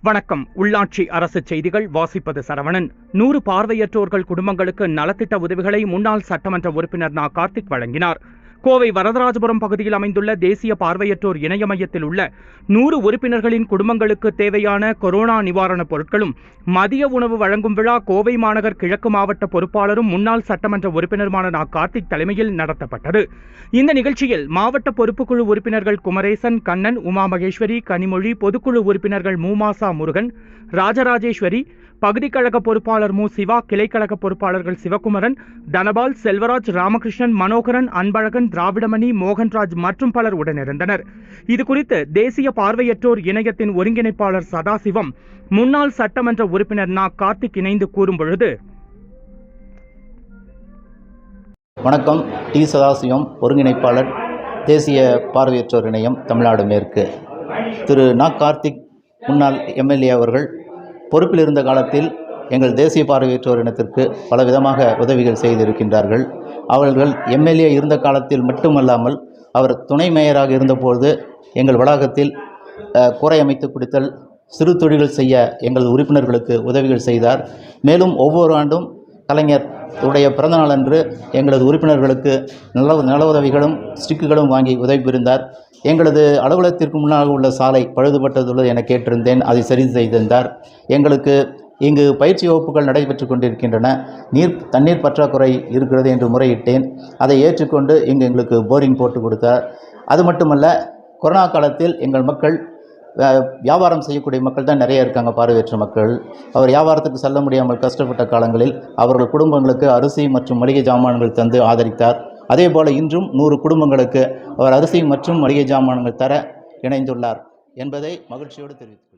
வணக்கம். உள்ளாட்சி அரசு செய்திகள் வாசிப்பது சரவணன். 100 பார்வையற்றோர்கள் குடும்பங்களுக்கு நலத்திட்ட உதவிகளை முன்னாள் சட்டமன்ற உறுப்பினர் நா. கார்த்திக் வழங்கினார். கோவை வரதராஜபுரம் பகுதியில் அமைந்துள்ள தேசிய பார்வையற்றோர் இணைய மையத்தில் உள்ள 100 உறுப்பினர்களின் குடும்பங்களுக்கு தேவையான கொரோனா நிவாரணப் பொருட்களும் மதிய உணவு வழங்கும் விழா கோவை மாநகர் கிழக்கு மாவட்ட பொறுப்பாளரும் முன்னாள் சட்டமன்ற உறுப்பினருமான நா. கார்த்திக் தலைமையில் நடத்தப்பட்டது. இந்த நிகழ்ச்சியில் மாவட்ட பொறுப்புக்குழு உறுப்பினர்கள் குமரேசன், கண்ணன், உமா மகேஸ்வரி, கனிமொழி, பொதுக்குழு உறுப்பினர்கள் மூமாசா முருகன், ராஜராஜேஸ்வரி, பகுதி கழக பொறுப்பாளர் மு. சிவா, கிளைக்கழக பொறுப்பாளர்கள் சிவகுமரன், தனபால், செல்வராஜ், ராமகிருஷ்ணன், மனோகரன், அன்பழகன், திராவிடமணி, மோகன்ராஜ் மற்றும் பலர் உடனிருந்தனர். இதுகுறித்து தேசிய பார்வையற்றோர் இணையத்தின் ஒருங்கிணைப்பாளர் சதாசிவம், முன்னாள் சட்டமன்ற உறுப்பினர் நா. கார்த்திக் இணைந்து கூறும்பொழுது, வணக்கம். டி. சதாசிவம், ஒருங்கிணைப்பாளர், தேசிய பார்வையற்றோர் இணையம், தமிழ்நாடு மேற்கு. திரு நா. கார்த்திக் முன்னாள் எம்எல்ஏ அவர்கள் பொறுப்பில் இருந்த காலத்தில் எங்கள் தேசிய பார்வையற்றோர் இனத்திற்கு பலவிதமாக உதவிகள் செய்திருக்கின்றார்கள். அவர்கள் எம்எல்ஏ இருந்த காலத்தில் மட்டுமல்லாமல் அவர் துணை மேயராக இருந்தபோது எங்கள் வளாகத்தில் கூரை அமைத்து கொடுத்தல், சிறு தொழில்கள் செய்ய எங்கள் உறுப்பினர்களுக்கு உதவிகள் செய்தார். மேலும் ஒவ்வொரு ஆண்டும் கலைஞர் உடைய பிறந்தநாள் அன்று எங்களது உறுப்பினர்களுக்கு நல உதவிகளும் ஸ்டிக்குகளும் வாங்கி உதவி புரிந்தார். எங்களது அலுவலகத்திற்கு முன்னால் உள்ள சாலை பழுதுபட்டதுள்ளது என கேட்டிருந்தேன், அதை சரி செய்திருந்தார். எங்களுக்கு இங்கு பயிற்சி வகுப்புகள் நடைபெற்று கொண்டிருக்கின்றன, தண்ணீர் பற்றாக்குறை இருக்கிறது என்று முறையிட்டேன். அதை ஏற்றுக்கொண்டு இங்கு எங்களுக்கு போரிங் போட்டு கொடுத்தார். அது மட்டுமல்ல, கொரோனா காலத்தில் எங்கள் மக்கள் வியாபாரம் செய்யக்கூடிய மக்கள் தான் நிறைய இருக்காங்க, பார்வையற்ற மக்கள். அவர் வியாபாரத்துக்கு செல்ல முடியாமல் கஷ்டப்பட்ட காலங்களில் அவர்கள் குடும்பங்களுக்கு அரிசி மற்றும் மளிகை ஜாமான்கள் தந்து ஆதரித்தார். அதேபோல் இன்றும் 100 குடும்பங்களுக்கு அவர் அரிசி மற்றும் மளிகை ஜாமான்கள் தர இணைந்துள்ளார் என்பதை மகிழ்ச்சியோடு தெரிவித்தார்.